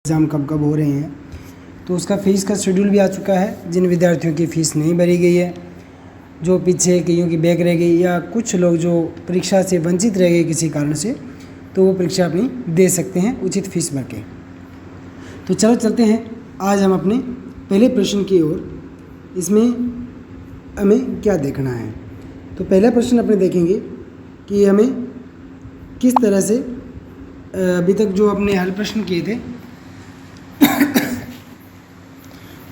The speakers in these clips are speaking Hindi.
एग्ज़ाम कब कब हो रहे हैं, तो उसका फ़ीस का शेड्यूल भी आ चुका है। जिन विद्यार्थियों की फ़ीस नहीं भरी गई है, जो पीछे कईयों की बैक रह गई या कुछ लोग जो परीक्षा से वंचित रह गए किसी कारण से, तो वो परीक्षा अपनी दे सकते हैं उचित फ़ीस भर के। तो चलो चलते हैं आज हम अपने पहले प्रश्न की ओर। इसमें हमें क्या देखना है, तो पहला प्रश्न अपने देखेंगे कि हमें किस तरह से अभी तक जो अपने हल प्रश्न किए थे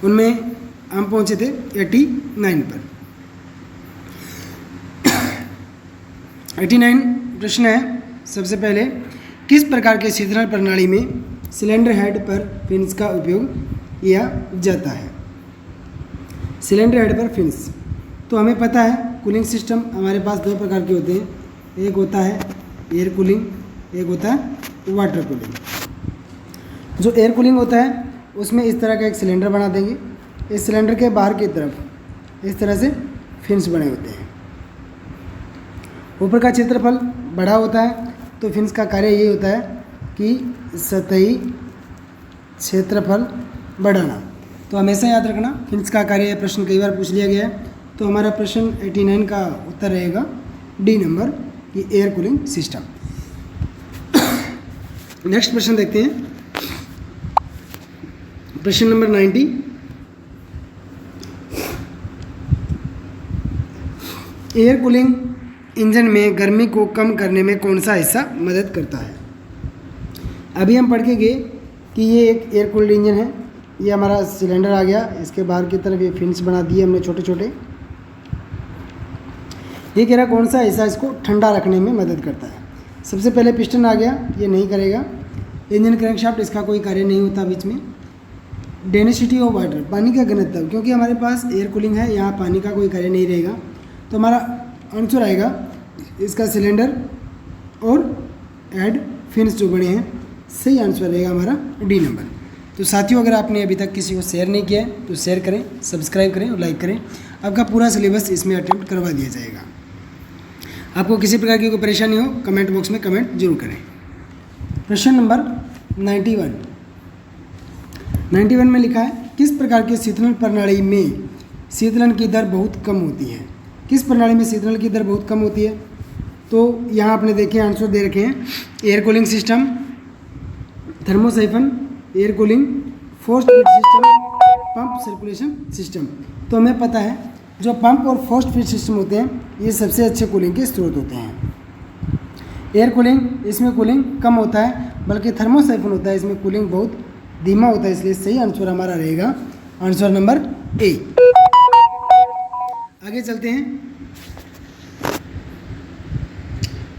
उनमें हम पहुंचे थे 89 पर। 89 प्रश्न है सबसे पहले, किस प्रकार के शीतलन प्रणाली में सिलेंडर हेड पर फिन्स का उपयोग किया जाता है। सिलेंडर हेड पर फिन्स, तो हमें पता है कूलिंग सिस्टम हमारे पास दो प्रकार के होते हैं, एक होता है एयर कूलिंग, एक होता है वाटर कूलिंग। जो एयर कूलिंग होता है उसमें इस तरह का एक सिलेंडर बना देंगे, इस सिलेंडर के बाहर की तरफ इस तरह से फिन्स बने होते हैं। ऊपर का क्षेत्रफल बड़ा होता है, तो फिन्स का कार्य ये होता है कि सतही क्षेत्रफल बढ़ाना। तो हमेशा याद रखना फिन्स का कार्य, यह प्रश्न कई बार पूछ लिया गया है। तो हमारा प्रश्न 89 का उत्तर रहेगा डी नंबर की एयर कूलिंग सिस्टम। नेक्स्ट प्रश्न देखते हैं, प्रश्न नंबर 90। एयर कूलिंग इंजन में गर्मी को कम करने में कौन सा हिस्सा मदद करता है। अभी हम पढ़ के गए कि ये एक एयर कूल्ड इंजन है, ये हमारा सिलेंडर आ गया, इसके बाहर की तरफ ये फिन्स बना दिए हमने छोटे छोटे। ये कह रहा कौन सा हिस्सा इसको ठंडा रखने में मदद करता है। सबसे पहले पिस्टन आ गया, ये नहीं करेगा। इंजन क्रैंकशाफ्ट, इसका कोई कार्य नहीं होता बीच में। डेंसिटी ऑफ वाटर, पानी का घनत्व, क्योंकि हमारे पास एयर कूलिंग है, यहाँ पानी का कोई कार्य नहीं रहेगा। तो हमारा आंसर आएगा इसका सिलेंडर और हेड फिन्स जो बने हैं, सही आंसर रहेगा हमारा डी नंबर। तो साथियों, अगर आपने अभी तक किसी को शेयर नहीं किया है तो शेयर करें, सब्सक्राइब करें और लाइक करें। आपका पूरा सिलेबस इसमें अटेम्प्ट करवा दिया जाएगा। आपको किसी प्रकार की कोई परेशानी हो, कमेंट बॉक्स में कमेंट जरूर करें। प्रश्न नंबर 91 में लिखा है, किस प्रकार के शीतलन प्रणाली में शीतलन की दर बहुत कम होती है। किस प्रणाली में शीतलन की दर बहुत कम होती है, तो यहाँ आपने देखे आंसर दे रखे हैं, air cooling system, thermosiphon, air cooling, forced feed system, pump circulation system. तो हमें पता है जो पंप और फोर्स्ड फीड सिस्टम होते हैं, ये सबसे अच्छे कूलिंग के स्रोत होते हैं। एयर कूलिंग, इसमें कूलिंग कम होता है, बल्कि थर्मोसाइफन होता है, इसमें कूलिंग बहुत धीमा होता है। इसलिए सही आंसर हमारा रहेगा आंसर नंबर ए। आगे चलते हैं,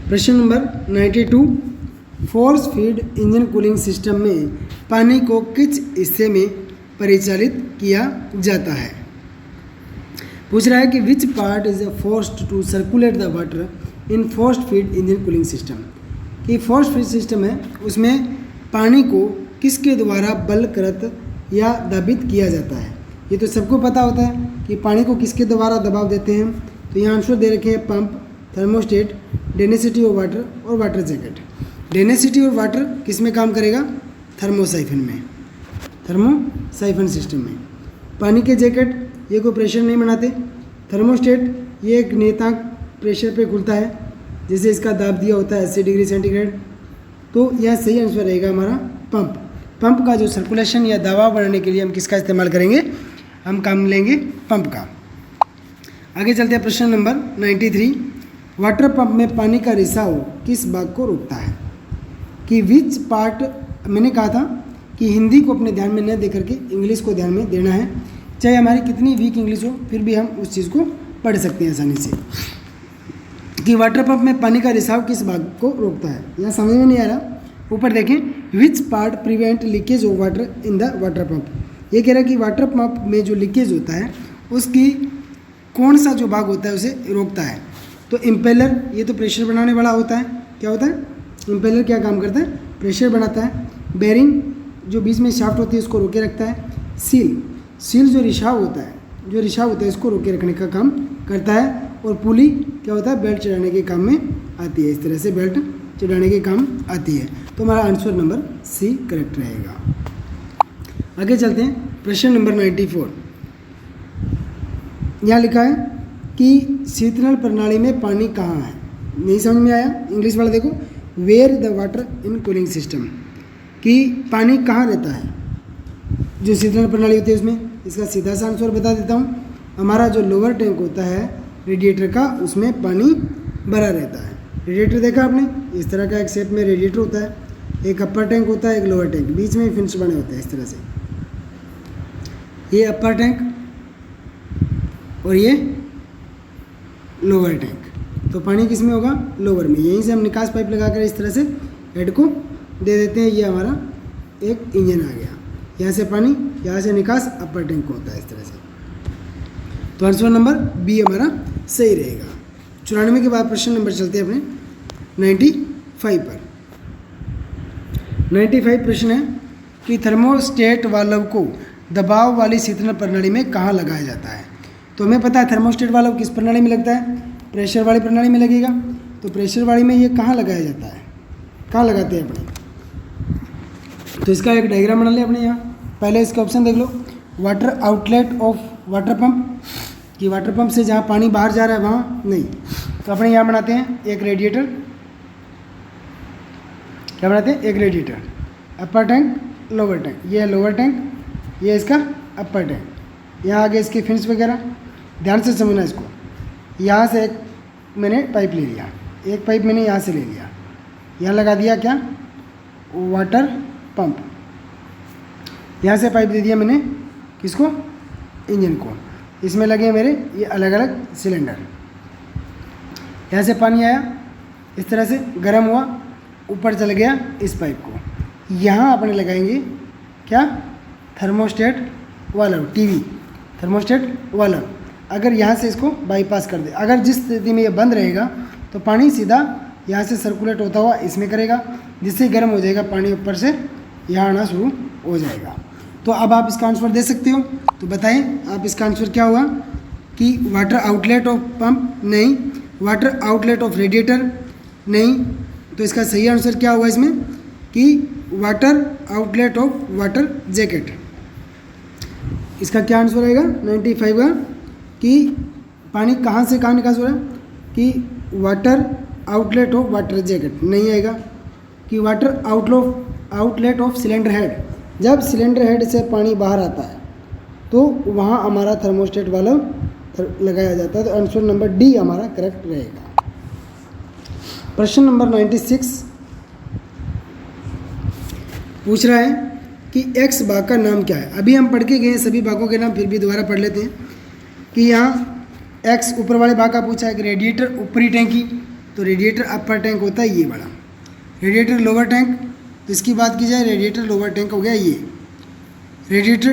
प्रश्न number 92। Force feed engine cooling system में पानी को किस हिस्से में परिचालित किया जाता है। पूछ रहा है कि which part is forced to circulate the water in forced feed engine cooling system. कि फोर्स्ड फीड सिस्टम है, उसमें पानी को किसके द्वारा बलकृत या दबावित किया जाता है। ये तो सबको पता होता है कि पानी को किसके द्वारा दबाव देते हैं। तो यहाँ आंसर दे रखे हैं pump, thermostat, density of water और water jacket. Density of water किस में काम करेगा, थर्मोसाइफन में, थर्मोसाइफन सिस्टम में। पानी के जैकेट, ये कोई प्रेशर नहीं बनाते। थर्मोस्टेट, ये एक नियतांक प्रेशर पे खुलता है, जैसे इसका दाब दिया होता है 80 डिग्री सेंटीग्रेड। तो यह सही आंसर रहेगा हमारा पंप। पंप का जो सर्कुलेशन या दबाव बढ़ाने के लिए हम किसका इस्तेमाल करेंगे, हम काम लेंगे पंप का। आगे चलते हैं, प्रश्न नंबर 93। वाटर पंप में पानी का रिसाव किस भाग को रोकता है। कि विच पार्ट, मैंने कहा था कि हिंदी को अपने ध्यान में न दे करके इंग्लिश को ध्यान में देना है। चाहे हमारी कितनी वीक इंग्लिश हो, फिर भी हम उस चीज़ को पढ़ सकते हैं आसानी से। कि वाटर पंप में पानी का रिसाव किस भाग को रोकता है, यहाँ समझ में नहीं आ रहा। ऊपर देखें, which part prevent leakage of water in the water pump. ये कह रहा है कि वाटर पंप में जो लीकेज होता है उसकी कौन सा जो भाग होता है उसे रोकता है। तो इम्पेलर, ये तो प्रेशर बनाने वाला होता है। क्या होता है, इम्पेलर क्या काम करता है, प्रेशर बनाता है। बेरिंग, जो बीच में शाफ्ट होती है उसको रोके रखता है। सील जो रिसाव होता है इसको रोके रखने का काम करता है। और पुली क्या होता है, बेल्ट चढ़ाने के काम में आती है। इस तरह से बेल्ट चढ़ाने के काम आती है। तो हमारा आंसर नंबर सी करेक्ट रहेगा। आगे चलते हैं, प्रश्न नंबर 94। यहाँ लिखा है कि शीतलन प्रणाली में पानी कहाँ है। नहीं समझ में आया, इंग्लिश वाला देखो, where the water in cooling system, कि पानी कहाँ रहता है जो शीतलन प्रणाली होती है उसमें। इसका सीधा सा आंसर बता देता हूँ, हमारा जो लोअर टैंक होता है रेडिएटर का, उसमें पानी भरा रहता है। रेडिएटर देखा आपने, इस तरह का एक शेप में रेडिएटर होता है, एक अपर टैंक होता है, एक लोअर टैंक, बीच में फिन्स बने होते हैं इस तरह से। ये अपर टैंक और ये लोअर टैंक। तो पानी किस में होगा, लोअर में। यहीं से हम निकास पाइप लगाकर इस तरह से हेड को दे देते हैं। ये हमारा एक इंजन आ गया, यहाँ से पानी, यहाँ से निकास अपर टैंक को होता है इस तरह से। तो आंसर नंबर बी हमारा सही रहेगा। 94 के बाद प्रश्न नंबर चलते हैं अपने 95 पर। 95 प्रश्न है कि थर्मोस्टेट वाल्व को दबाव वाली शीतलन प्रणाली में कहाँ लगाया जाता है। तो हमें पता है थर्मोस्टेट वाल्व किस प्रणाली में लगता है, प्रेशर वाली प्रणाली में लगेगा। तो प्रेशर वाली में ये कहाँ लगाया जाता है, कहाँ लगाते हैं अपने। तो इसका एक डायग्राम बना लें अपने यहाँ। पहले इसका ऑप्शन देख लो, water outlet of water pump, कि वाटर पंप से जहाँ पानी बाहर जा रहा है वहाँ नहीं। तो अपने यहाँ बनाते हैं एक रेडिएटर, क्या बनाते हैं, एक रेडिएटर, अपर टैंक, लोअर टैंक, ये है लोअर टैंक, ये इसका अपर टैंक, यहाँ आगे इसके फिन्स वगैरह। ध्यान से समझना इसको। यहाँ से एक मैंने पाइप ले लिया, एक पाइप मैंने यहाँ से ले लिया, यहाँ लगा दिया क्या, वाटर पंप। यहाँ से पाइप दे दिया मैंने किसको, इंजन को। इसमें लगे मेरे ये अलग अलग सिलेंडर। यहाँ से पानी आया, इस तरह से गर्म हुआ, ऊपर चल गया इस पाइप को। यहाँ अपने लगाएंगे क्या, thermostat valve, TV thermostat valve. अगर यहाँ से इसको बाईपास कर दे, अगर जिस स्थिति में ये बंद रहेगा तो पानी सीधा यहाँ से सर्कुलेट होता हुआ इसमें करेगा, जिससे गर्म हो जाएगा, पानी ऊपर से यहाँ आना शुरू हो जाएगा। तो अब आप इसका आंसर दे सकते हो। तो बताएं आप इसका आंसर क्या हुआ, कि वाटर आउटलेट ऑफ पंप नहीं, वाटर आउटलेट ऑफ रेडिएटर नहीं। तो इसका सही आंसर क्या होगा इसमें, कि water outlet of water jacket. इसका क्या आंसर आएगा 95 का, कि पानी कहाँ से कहाँ निकास हो रहा है, कि water outlet of water jacket नहीं आएगा। कि water outlet of cylinder head, जब सिलेंडर हेड से पानी बाहर आता है तो वहाँ हमारा थर्मोस्टेट वाल्व लगाया जाता है। तो आंसर नंबर डी हमारा करेक्ट रहेगा। प्रश्न नंबर 96 पूछ रहा है कि एक्स भाग का नाम क्या है। अभी हम पढ़ के गए हैं सभी भागों के नाम, फिर भी दोबारा पढ़ लेते हैं। कि यहाँ एक्स ऊपर वाले भाग का पूछा है कि रेडिएटर ऊपरी टैंकी, तो रेडिएटर अपर टैंक होता है ये बड़ा। रेडिएटर लोअर टैंक, तो इसकी बात की जाए रेडिएटर लोअर टैंक हो गया ये। रेडिएटर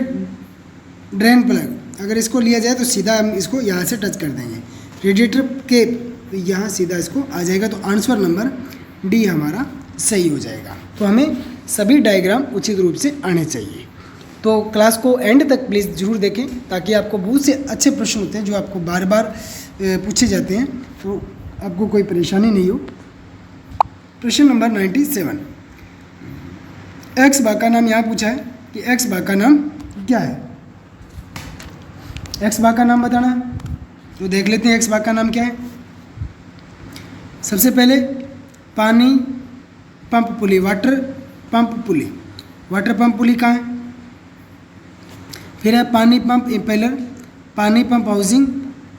ड्रेन प्लग, अगर इसको लिया जाए तो सीधा हम इसको यहाँ से टच कर देंगे, रेडिएटर के तो यहाँ सीधा इसको आ जाएगा। तो आंसर नंबर डी हमारा सही हो जाएगा। तो हमें सभी डायग्राम उचित रूप से आने चाहिए। तो क्लास को एंड तक प्लीज़ ज़रूर देखें, ताकि आपको बहुत से अच्छे प्रश्न होते हैं जो आपको बार बार पूछे जाते हैं, तो आपको कोई परेशानी नहीं हो। प्रश्न नंबर 97, एक्स भाग का नाम यहाँ पूछा है कि एक्स भाग का नाम क्या है। एक्स भाग का नाम बताना है, तो देख लेते हैं एक्स भाग का नाम क्या है। सबसे पहले पानी पंप पुली, वाटर पंप पुली। वाटर पंप पुली कहाँ है। फिर है पानी पंप इम्पेलर, पानी पंप हाउसिंग,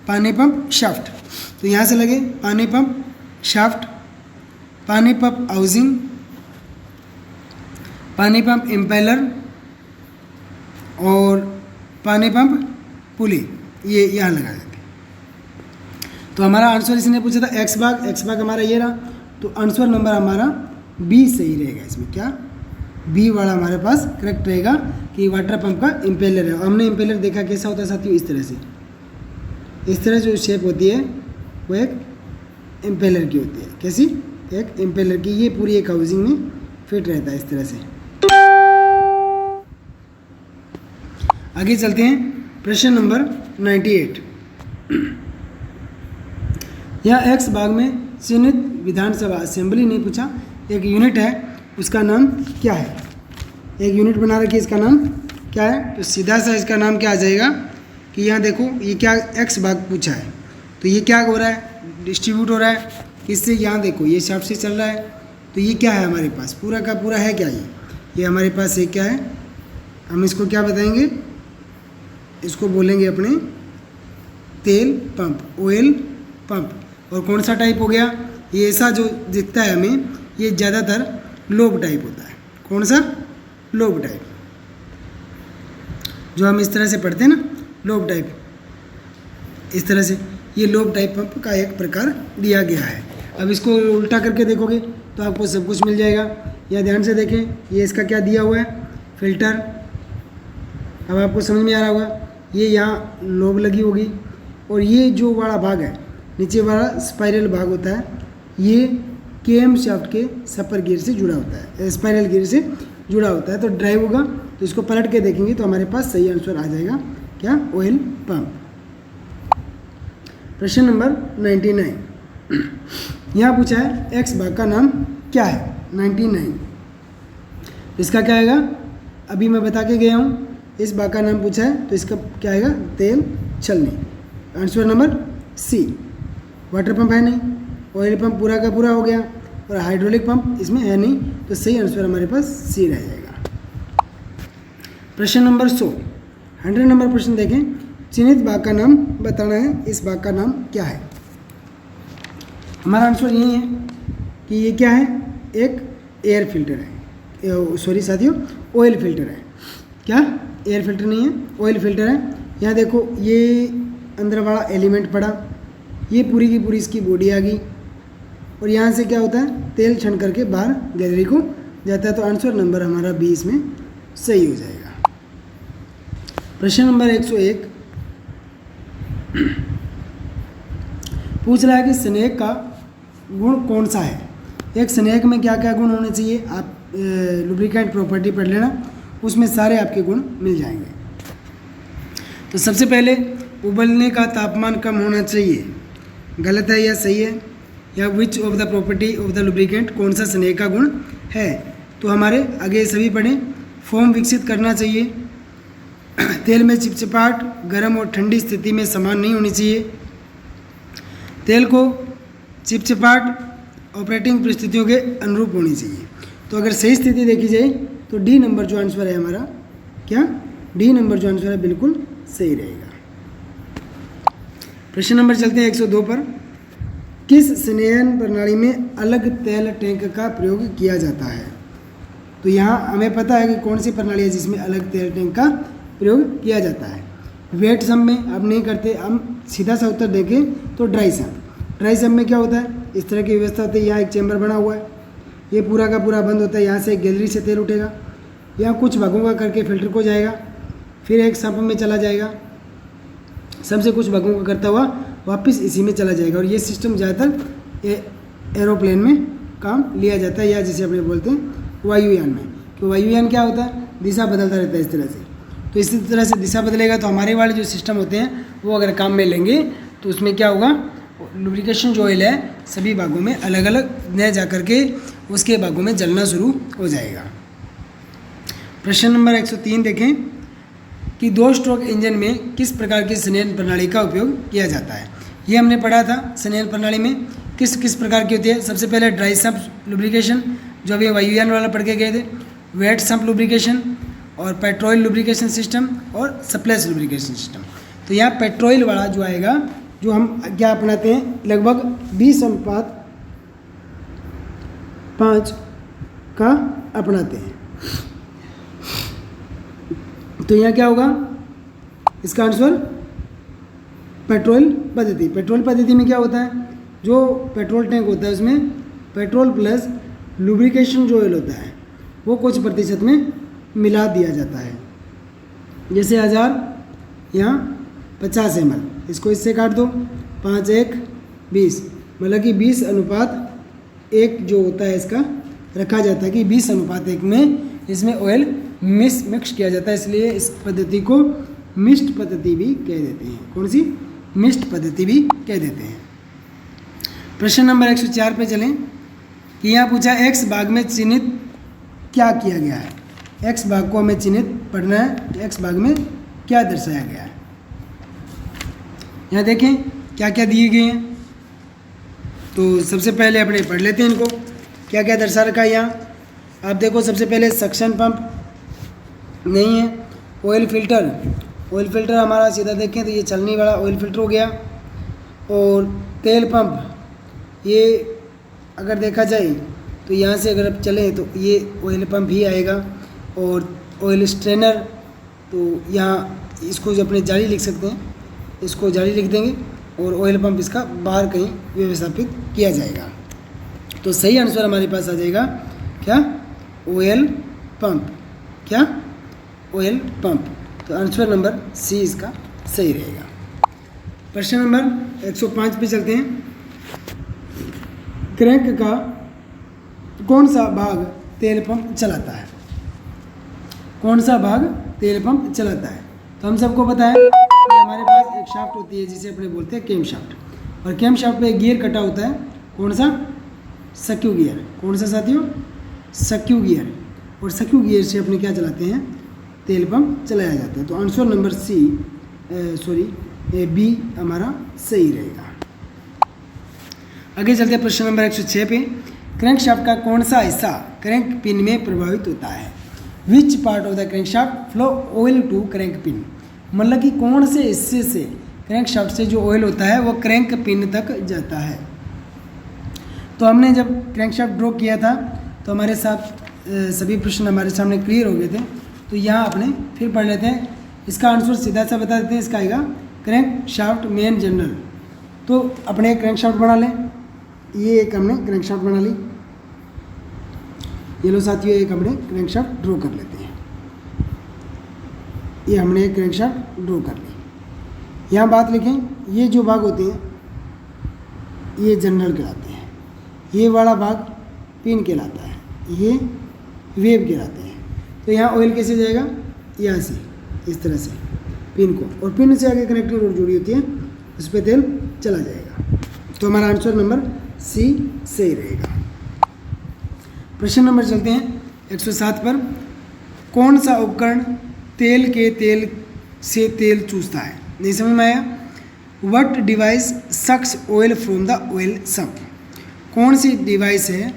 पानी पंप शाफ्ट। तो यहाँ से लगे पानी पंप शाफ्ट, पानी पंप हाउसिंग, पानी पंप इम्पेलर और पानी पंप पुली, ये यहाँ लगा देते। तो हमारा आंसर इसने पूछा था एक्स भाग, एक्स भाग हमारा ये रहा। तो आंसर नंबर हमारा बी सही रहेगा। इसमें क्या, बी वाला हमारे पास करेक्ट रहेगा कि वाटर पंप का इम्पेलर है। हमने इम्पेलर देखा कैसा होता है साथियों, इस तरह से, इस तरह जो शेप होती है वो एक इम्पेलर की होती है। कैसी, एक इम्पेलर की। ये पूरी एक हाउसिंग में फिट रहता है इस तरह से। आगे चलते हैं प्रश्न नंबर 98। यहाँ एक्स भाग में चिन्हित विधानसभा असेंबली नहीं पूछा, एक यूनिट है, उसका नाम क्या है। एक यूनिट बना रखी है, इसका नाम क्या है, तो सीधा सा इसका नाम क्या आ जाएगा कि यहाँ देखो ये क्या x भाग पूछा है, तो ये क्या हो रहा है, डिस्ट्रीब्यूट हो रहा है किससे, यहाँ देखो ये शाफ्ट से चल रहा है, तो ये क्या है हमारे पास पूरा का पूरा है क्या, ये हमारे पास ये क्या है, हम इसको क्या बताएंगे, इसको बोलेंगे अपने तेल पंप, ऑयल पंप। और कौन सा टाइप हो गया, ये ऐसा जो दिखता है हमें ये ज़्यादातर लोब टाइप होता है। कौन सा, लोब टाइप, जो हम इस तरह से पढ़ते हैं ना, लोब टाइप, इस तरह से ये लोब टाइप पंप का एक प्रकार दिया गया है। अब इसको उल्टा करके देखोगे तो आपको सब कुछ मिल जाएगा। या ध्यान से देखें, ये इसका क्या दिया हुआ है, फिल्टर। अब आपको समझ में आ रहा होगा, ये यहाँ लोब लगी होगी और ये जो वाला भाग है नीचे वाला स्पाइरल भाग होता है, ये केम शाफ्ट के सपर गियर से जुड़ा होता है, स्पाइरल गियर से जुड़ा होता है। तो ड्राइव होगा तो इसको पलट के देखेंगे तो हमारे पास सही आंसर आ जाएगा, क्या, ऑयल पंप। प्रश्न नंबर 99, यहाँ पूछा है एक्स भाग का नाम क्या है, 99। इसका क्या आएगा, अभी मैं बता के गया हूँ, इस भाग का नाम पूछा है तो इसका क्या आएगा, तेल छलनी। Answer number C. Water pump है नहीं, ऑयल पंप पूरा का पूरा हो गया और हाइड्रोलिक पंप इसमें है नहीं, तो सही आंसर हमारे पास सी रह जाएगा। प्रश्न नंबर 100 नंबर प्रश्न देखें, चिन्हित भाग का नाम बताना है, इस भाग का नाम क्या है। हमारा आंसर यही है कि ये क्या है, एक एयर फिल्टर है, सॉरी साथियों, ऑयल फिल्टर है। क्या, एयर फिल्टर नहीं है, ऑयल फिल्टर है। यहाँ देखो ये अंदर वाला एलिमेंट पड़ा, ये पूरी की पूरी इसकी बॉडी आ गई और यहाँ से क्या होता है, तेल छन करके बाहर गैलरी को जाता है। तो आंसर नंबर हमारा 20 में सही हो जाएगा। प्रश्न नंबर 101 पूछ रहा है कि स्नेक का गुण कौन सा है। एक स्नेक में क्या क्या गुण होने चाहिए, आप लुब्रिकेंट प्रॉपर्टी पढ़ लेना, उसमें सारे आपके गुण मिल जाएंगे। तो सबसे पहले उबलने का तापमान कम होना चाहिए, गलत है या सही है, या which of the property of the lubricant, कौन सा स्नेक का गुण है। तो हमारे आगे सभी पढ़ें, फोम विकसित करना चाहिए, तेल में चिपचिपाहट गर्म और ठंडी स्थिति में समान नहीं होनी चाहिए, तेल को चिपचिपाहट ऑपरेटिंग परिस्थितियों के अनुरूप होनी चाहिए। तो अगर सही स्थिति देखी जाए तो डी नंबर जो आंसर है हमारा, क्या, डी नंबर जो आंसर है बिल्कुल सही रहेगा। प्रश्न नंबर चलते हैं 102 पर, किस संनयन प्रणाली में अलग तेल टैंक का प्रयोग किया जाता है। तो यहाँ हमें पता है कि कौन सी प्रणाली है जिसमें अलग तेल टैंक का प्रयोग किया जाता है। वेट सम्प में अब नहीं करते, हम सीधा सा उत्तर देखें तो ड्राई सम्प। ड्राई सम्प में क्या होता है, इस तरह की व्यवस्था होती है, यहाँ एक चैम्बर बना हुआ है, ये पूरा का पूरा बंद होता है, यहाँ से एक गैलरी से तेल उठेगा, यहाँ कुछ भागों का करके फिल्टर को जाएगा, फिर एक सम्प में चला जाएगा, सबसे कुछ भागों का करता हुआ वापस इसी में चला जाएगा। और ये सिस्टम ज़्यादातर एरोप्लेन में काम लिया जाता है, या जिसे अपने बोलते हैं वायुयान में। तो वायुयान क्या होता है, दिशा बदलता रहता है इस तरह से। तो इसी तरह से दिशा बदलेगा तो हमारे वाले जो सिस्टम होते हैं वो अगर काम में लेंगे तो उसमें क्या होगा, लुब्रिकेशन जो ऑयल है सभी भागों में अलग अलग न जा करके उसके भागों में जलना शुरू हो जाएगा। प्रश्न नंबर 103 देखें कि 2 स्ट्रोक इंजन में किस प्रकार की संनयन प्रणाली का उपयोग किया जाता है। ये हमने पढ़ा था, संनयन प्रणाली में किस किस प्रकार की होती है। सबसे पहले ड्राई सम्प लुब्रिकेशन, जो अभी वायुयान वाला पढ़ के गए थे, वेट सम्प लुब्रिकेशन और पेट्रोल लुब्रिकेशन सिस्टम और सप्लेस लुब्रिकेशन सिस्टम। तो यहाँ पेट्रोल वाला जो आएगा, जो हम क्या अपनाते हैं, लगभग 20:5 का अपनाते हैं। तो यहाँ क्या होगा, इसका आंसर पेट्रोल पद्धति। पेट्रोल पद्धति में क्या होता है, जो पेट्रोल टैंक होता है उसमें पेट्रोल प्लस लुब्रिकेशन जो ऑयल होता है वो कुछ प्रतिशत में मिला दिया जाता है। जैसे 1000 यहाँ 50 ml, इसको इससे काट दो, 5 1 20, मतलब कि 20:1 जो होता है इसका रखा जाता है कि 20:1 में इसमें ऑयल मिक्स किया जाता है, इसलिए इस पद्धति को मिस्ट पद्धति भी कह देते हैं। कौन सी, मिस्ट पद्धति भी कह देते हैं। प्रश्न नंबर 104 पे चलें कि यहाँ पूछा एक्स भाग में चिन्हित क्या किया गया है। एक्स भाग को हमें चिन्हित पढ़ना है, एक्स भाग में क्या दर्शाया गया है। यहाँ देखें क्या क्या दिए गए हैं। तो सबसे पहले अपने पढ़ लेते हैं इनको, क्या क्या दर्शा रखा है यहाँ। आप देखो सबसे पहले सक्शन पंप नहीं है, ऑयल फिल्टर, ऑयल फिल्टर हमारा सीधा देखें तो ये चलने वाला ऑयल फिल्टर हो गया। और तेल पंप, ये अगर देखा जाए तो यहाँ से अगर आप चलें तो ये ऑयल पंप ही आएगा। और ऑयल स्ट्रेनर, तो यहाँ इसको जो अपने जाली लिख सकते हैं, इसको जाली लिख देंगे और ऑयल पंप इसका बाहर कहीं व्यवस्थापित किया जाएगा। तो सही आंसर हमारे पास आ जाएगा क्या, ऑयल पंप। क्या, ऑयल पंप। तो आंसर नंबर सी इसका सही रहेगा। प्रश्न नंबर 105 पे चलते हैं। क्रैंक का कौन सा भाग तेल पंप चलाता है? कौन सा भाग तेल पंप चलाता है? तो हम सबको पता है कि हमारे पास एक शाफ्ट होती है जिसे अपने बोलते हैं कैम शाफ्ट, और कैम शाफ्ट पे एक गियर कटा होता है। कौन सा? सक्यू गियर। कौन सा साथियों? सक्यू गियर। और सक्यू गियर से अपने क्या चलाते हैं? तेल पंप चलाया जाता है। तो आंसर नंबर बी हमारा सही रहेगा। आगे चलते हैं प्रश्न नंबर 106 पे। क्रैंक शाफ्ट का कौन सा हिस्सा क्रैंक पिन में प्रभावित होता है? Which part of the crankshaft flow oil to crank pin? मतलब कि कौन से हिस्से से क्रैंक शाफ्ट से जो ऑयल होता है वो क्रैंक पिन तक जाता है। तो हमने जब क्रैंक शाफ्ट ड्रॉ किया था तो हमारे साथ सभी प्रश्न हमारे सामने क्लियर हो गए थे। तो यहाँ अपने फिर पढ़ लेते हैं। इसका आंसर सीधा सा बता देते हैं, इसका आएगा क्रैंक शाफ्ट मेन जनरल। तो अपने क्रैंक शाफ्ट बना लें। ये एक हमने क्रैंक शाफ्ट बना ली। ये लो साथियों, एक हमने क्रैंक शाफ्ट ड्रॉ कर लेते हैं। ये हमने एक क्रैंक शाफ्ट ड्रॉ कर ली। यहाँ बात लिखें, ये जो भाग होते हैं ये जनरल कहलाते हैं, ये वाला भाग पिन कहलाता है, ये वेव कहलाते हैं। तो यहाँ ऑयल कैसे जाएगा? यहाँ से इस तरह से पिन को, और पिन से आगे कनेक्टिंग रोड जुड़ी होती है, उस पर तेल चला जाएगा। तो हमारा आंसर नंबर सी सही रहेगा। प्रश्न नंबर चलते हैं 107 पर। कौन सा उपकरण तेल के तेल से तेल चूसता है? नहीं समझ में आया? What device sucks oil from the oil sump? कौन सी डिवाइस है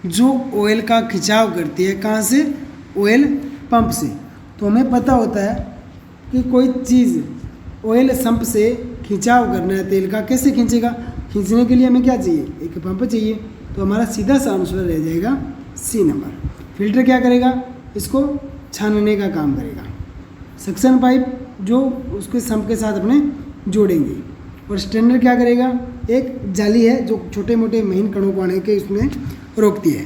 जो ऑयल का खिंचाव करती है? कहाँ से? ऑयल पंप से। तो हमें पता होता है कि कोई चीज़ ऑयल सम्प से खिंचाव करना है तेल का, कैसे खींचेगा? खींचने के लिए हमें क्या चाहिए? एक पंप चाहिए। तो हमारा सीधा सा आंसर रह जाएगा सी नंबर। फिल्टर क्या करेगा? इसको छानने का काम करेगा। सक्शन पाइप जो उसके सम्प के साथ अपने जोड़ेंगे। और स्ट्रेनर क्या करेगा? एक जाली है जो छोटे मोटे महीन कणों को आने के उसमें रोकती है।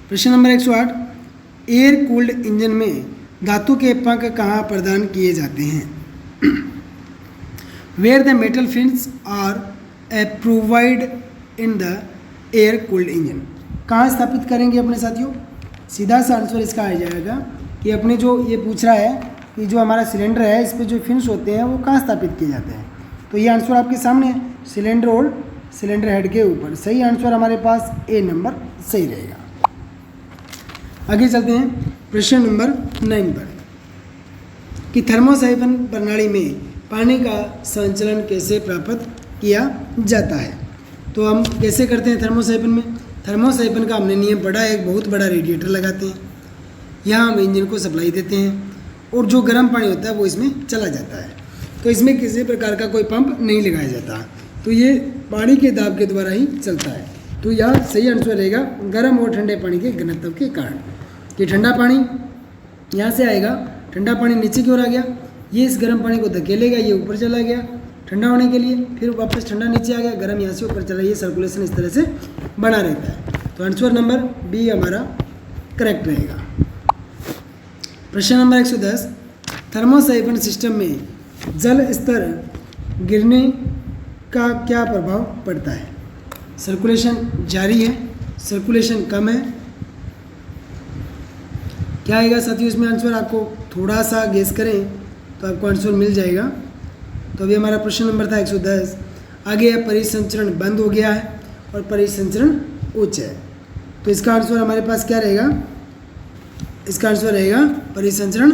प्रश्न नंबर 108। एयर कूल्ड इंजन में धातु के पंख कहाँ प्रदान किए जाते हैं? Where the metal fins are provide in the air cooled engine? कहाँ स्थापित करेंगे अपने साथियों? सीधा सा आंसर इसका आ जाएगा कि अपने जो ये पूछ रहा है कि जो हमारा सिलेंडर है इस पर जो फिन्स होते हैं वो कहाँ स्थापित किए जाते हैं। तो ये आंसर आपके सामने है, सिलेंडर और सिलेंडर हेड के ऊपर। सही आंसर हमारे पास ए नंबर सही रहेगा। आगे चलते हैं प्रश्न नंबर 9 पर कि थर्मोसाइफन प्रणाली में पानी का संचलन कैसे प्राप्त किया जाता है? तो हम कैसे करते हैं थर्मोसाइफन में? थर्मोसाइफन का हमने नियम पढ़ा है। एक बहुत बड़ा रेडिएटर लगाते हैं, यहाँ हम इंजन को सप्लाई देते हैं और जो गर्म पानी होता है वो इसमें चला जाता है। तो इसमें किसी प्रकार का कोई पंप नहीं लगाया जाता, तो ये पानी के दाब के द्वारा ही चलता है। तो यहाँ सही आंसर रहेगा गर्म और ठंडे पानी के घनत्व के कारण। कि ठंडा पानी यहाँ से आएगा, ठंडा पानी नीचे की ओर आ गया, ये इस गर्म पानी को धकेलेगा, ये ऊपर चला गया ठंडा होने के लिए, फिर वापस ठंडा नीचे आ गया, गर्म यहाँ से ऊपर चला, ये सर्कुलेशन इस तरह से बना रहता है। तो आंसर नंबर बी हमारा करेक्ट रहेगा। प्रश्न नंबर 110। थर्मोसाइफन सिस्टम में जल स्तर गिरने का क्या प्रभाव पड़ता है? सर्कुलेशन जारी है, सर्कुलेशन कम है, क्या आएगा साथियों इसमें आंसर? आपको थोड़ा सा गेस करें तो आपको आंसर मिल जाएगा। तो अभी हमारा प्रश्न नंबर था 110। आगे है परिसंचरण बंद हो गया है और परिसंचरण उच्च है। तो इसका आंसर हमारे पास क्या रहेगा? इसका आंसर रहेगा परिसंचरण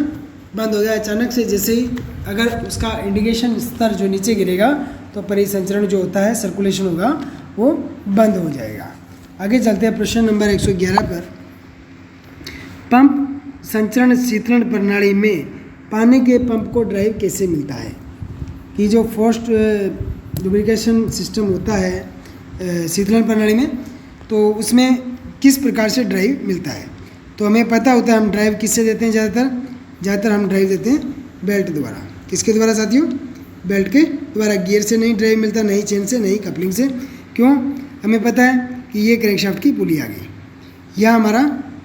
बंद हो गया। अचानक से जैसे ही अगर उसका इंडिकेशन स्तर जो नीचे गिरेगा तो परिसंचरण जो होता है, सर्कुलेशन होगा, वो बंद हो जाएगा। आगे चलते हैं प्रश्न नंबर 111 पर। पंप संचरण शीतलन प्रणाली में पानी के पंप को ड्राइव कैसे मिलता है? कि जो फोर्स्ड लुब्रिकेशन सिस्टम होता है शीतलन प्रणाली में, तो उसमें किस प्रकार से ड्राइव मिलता है? तो हमें पता होता है हम ड्राइव किससे देते हैं, ज़्यादातर हम ड्राइव देते हैं बेल्ट द्वारा। किसके द्वारा साथियों? बेल्ट के द्वारा। गियर से नहीं ड्राइव मिलता, नहीं चेन से, नहीं कपलिंग से। क्यों? हमें पता है कि ये क्रैंकशाफ्ट की पुली आ गई, यह हमारा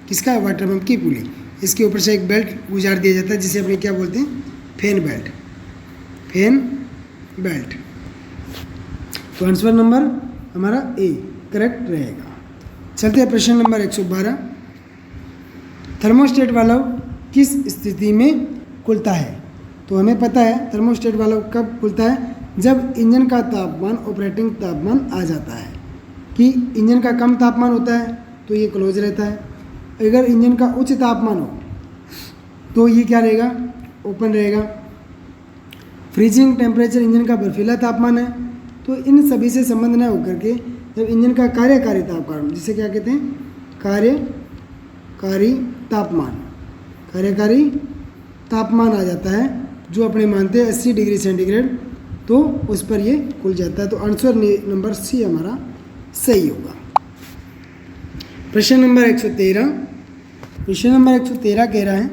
किसका? वाटर पंप की पुली। इसके ऊपर से एक बेल्ट गुजार दिया जाता है जिसे अपने क्या बोलते हैं? Fan belt. Fan belt. तो आंसर नंबर हमारा ए करेक्ट रहेगा। चलते हैं प्रश्न नंबर 112। थर्मोस्टेट वाल्व किस स्थिति में खुलता है? तो हमें पता है थर्मोस्टेट वाल्व कब खुलता है? जब इंजन का तापमान ऑपरेटिंग तापमान आ जाता है। कि इंजन का कम तापमान होता है तो ये क्लोज रहता है, अगर इंजन का उच्च तापमान हो तो ये क्या रहेगा? ओपन रहेगा। फ्रीजिंग टेम्परेचर इंजन का बर्फीला तापमान है, तो इन सभी से संबंध न होकर के जब इंजन का कार्यकारी तापमान, जिसे क्या कहते हैं? कार्यकारी तापमान आ जाता है, जो अपने मानते हैं 80 डिग्री सेंटीग्रेड, तो उस पर ये खुल जाता है। तो आंसर नंबर सी हमारा सही होगा। प्रश्न नंबर 113। प्रश्न नंबर 113 कह रहा है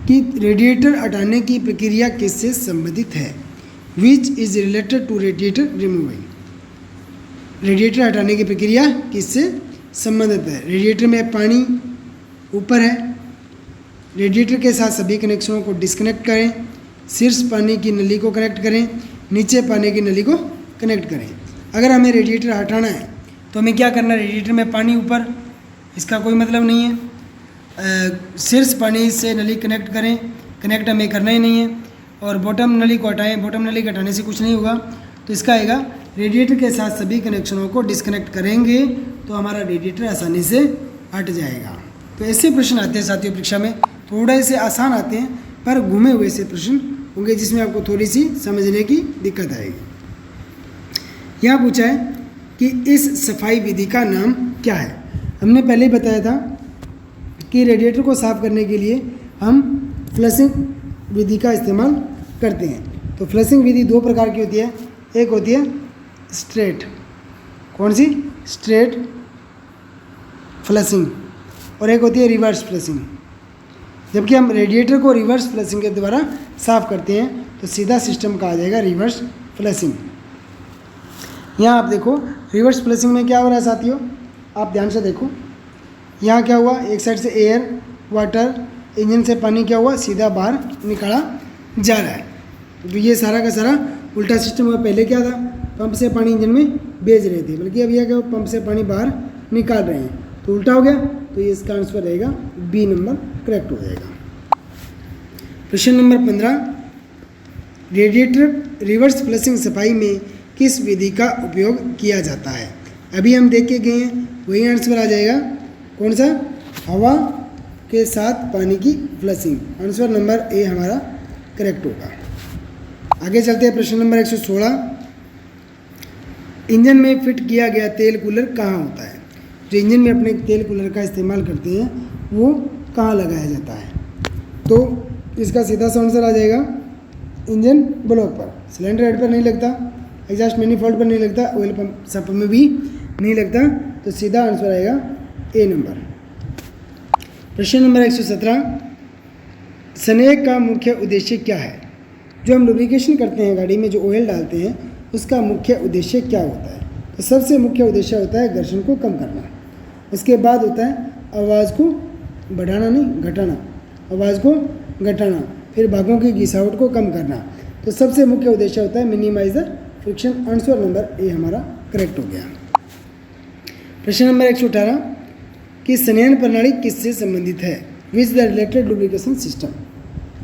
कि रेडिएटर हटाने की प्रक्रिया किससे संबंधित है? Which is related to radiator removing. Radiator हटाने की प्रक्रिया किससे संबंधित है? रेडिएटर में पानी ऊपर है, रेडिएटर के साथ सभी कनेक्शनों को डिस्कनेक्ट करें, शीर्ष पानी की नली को कनेक्ट करें, नीचे पानी की नली को कनेक्ट करें। अगर हमें रेडिएटर हटाना है तो हमें क्या करना है? रेडिएटर में पानी ऊपर, इसका कोई मतलब नहीं है। शीर्ष पानी से नली कनेक्ट करें, कनेक्ट हमें करना ही नहीं है। और बॉटम नली को हटाएं, बॉटम नली को हटाने से कुछ नहीं होगा। तो इसका आएगा रेडिएटर के साथ सभी कनेक्शनों को डिस्कनेक्ट करेंगे तो हमारा रेडिएटर आसानी से हट जाएगा। तो ऐसे प्रश्न आते हैं साथियों परीक्षा में, थोड़े से आसान आते हैं पर घूमे हुए से प्रश्न होंगे जिसमें आपको थोड़ी सी समझने की दिक्कत आएगी। यहाँ पूछा है कि इस सफाई विधि का नाम क्या है? हमने पहले ही बताया था कि रेडिएटर को साफ करने के लिए हम फ्लशिंग विधि का इस्तेमाल करते हैं। तो फ्लशिंग विधि दो प्रकार की होती है, एक होती है स्ट्रेट, कौन सी? स्ट्रेट फ्लशिंग, और एक होती है रिवर्स फ्लशिंग। जबकि हम रेडिएटर को रिवर्स फ्लशिंग के द्वारा साफ करते हैं तो सीधा सिस्टम का आ जाएगा रिवर्स फ्लशिंग। यहाँ आप देखो रिवर्स फ्लशिंग में क्या हो रहा है साथियों, आप ध्यान से देखो। यहाँ क्या हुआ? एक साइड से एयर, वाटर, इंजन से पानी क्या हुआ? सीधा बाहर निकाला जा रहा है। तो ये सारा का सारा उल्टा सिस्टम हुआ। पहले क्या था? पंप से पानी इंजन में भेज रहे थे, बल्कि अब यह क्या, पंप से पानी बाहर निकाल रहे हैं, तो उल्टा हो गया। तो ये इसका आंसर रहेगा बी नंबर करेक्ट हो जाएगा। प्रश्न नंबर 15। रेडिएटर रिवर्स फ्लशिंग सफाई में किस विधि का उपयोग किया जाता है? अभी हम देख के गए हैं, वही आंसर आ जाएगा। कौन सा? हवा के साथ पानी की फ्लशिंग। आंसर नंबर ए हमारा करेक्ट होगा। आगे चलते हैं प्रश्न नंबर 116। इंजन में फिट किया गया तेल कूलर कहाँ होता है? जो इंजन में अपने तेल कूलर का इस्तेमाल करते हैं वो कहाँ लगाया जाता है? तो इसका सीधा सा आंसर आ जाएगा इंजन ब्लॉक पर। सिलेंडर हेड पर नहीं लगता, एग्जॉस्ट मैनिफोल्ड पर नहीं लगता, ऑयल पंप सब में भी नहीं लगता। तो सीधा आंसर आएगा ए नंबर। प्रश्न नंबर 117। स्नेक का मुख्य उद्देश्य क्या है? जो हम लुब्रिकेशन करते हैं गाड़ी में, जो ऑयल डालते हैं, उसका मुख्य उद्देश्य क्या होता है? तो सबसे मुख्य उद्देश्य होता है घर्षण को कम करना। उसके बाद होता है आवाज़ को बढ़ाना, नहीं घटाना, आवाज़ को घटाना, फिर भागों की घिसावट को कम करना। तो सबसे मुख्य उद्देश्य होता है minimise the friction. Answer number A हमारा करेक्ट हो गया। प्रश्न नंबर 118 कि संयंत्र प्रणाली किससे संबंधित है? Which the related lubrication system.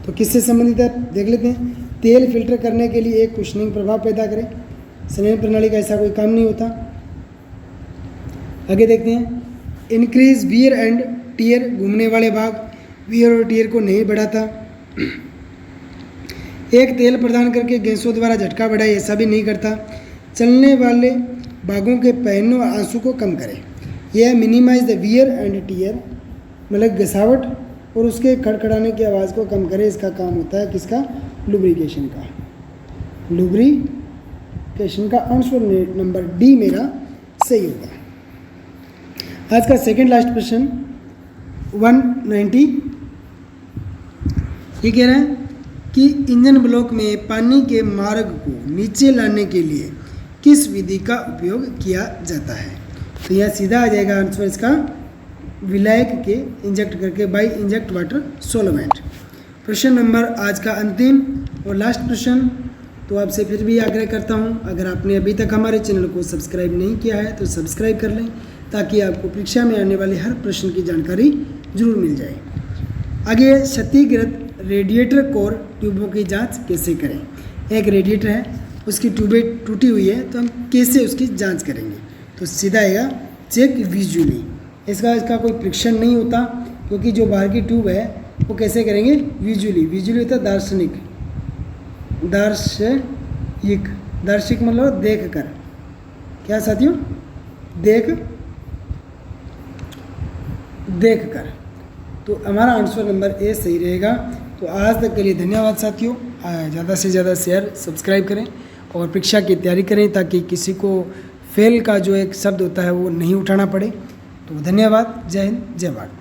तो किससे संबंधित है देख लेते हैं। तेल फिल्टर करने के लिए एक कुशनिंग प्रभाव पैदा करे। संयंत्र प्रणाली का ऐसा कोई काम नहीं होता। आगे देखते हैं। इंक्रीज वियर एंड टीयर घूमने वाले भाग वियर और टीयर को नहीं बढ़ाता। एक तेल प्रदान करके गैसों द्वारा झटका बढ़ाए, ऐसा भी नहीं करता। चलने वाले भागों के पहनों और आंसू को कम करे। यह minimise the wear and tear, मतलब घसावट और उसके खड़खड़ाने की आवाज़ को कम करे। इसका काम होता है किसका? लुब्रिकेशन का। लुब्रिकेशन का आंसर नंबर डी मेरा सही होगा। आज का सेकंड लास्ट प्रश्न 190, ये कह रहा है कि इंजन ब्लॉक में पानी के मार्ग को नीचे लाने के लिए किस विधि का उपयोग किया जाता है? तो यह सीधा आ जाएगा आंसर इसका, विलायक के इंजेक्ट करके, बाई इंजेक्ट वाटर सोलवेंट। प्रश्न नंबर आज का अंतिम और लास्ट प्रश्न। तो आपसे फिर भी आग्रह करता हूं, अगर आपने अभी तक हमारे चैनल को सब्सक्राइब नहीं किया है तो सब्सक्राइब कर लें, ताकि आपको परीक्षा में आने वाले हर प्रश्न की जानकारी जरूर मिल जाए। आगे क्षतिग्रस्त रेडिएटर कोर ट्यूबों की जांच कैसे करें? एक रेडिएटर है, उसकी ट्यूबें टूटी हुई है, तो हम कैसे उसकी जांच करेंगे? तो सीधा आएगा चेक विजुअली। इसका कोई परीक्षण नहीं होता, क्योंकि जो बाहर की ट्यूब है वो कैसे करेंगे? विजुअली। विजुअली होता है दार्शनिक, दार्शिक मतलब देख कर। क्या साथियों? देख कर। तो हमारा आंसर नंबर ए सही रहेगा। तो आज तक के लिए धन्यवाद साथियों। ज़्यादा से ज़्यादा शेयर सब्सक्राइब करें और परीक्षा की तैयारी करें, ताकि किसी को फेल का जो एक शब्द होता है वो नहीं उठाना पड़े। तो धन्यवाद। जय हिंद, जय भारत।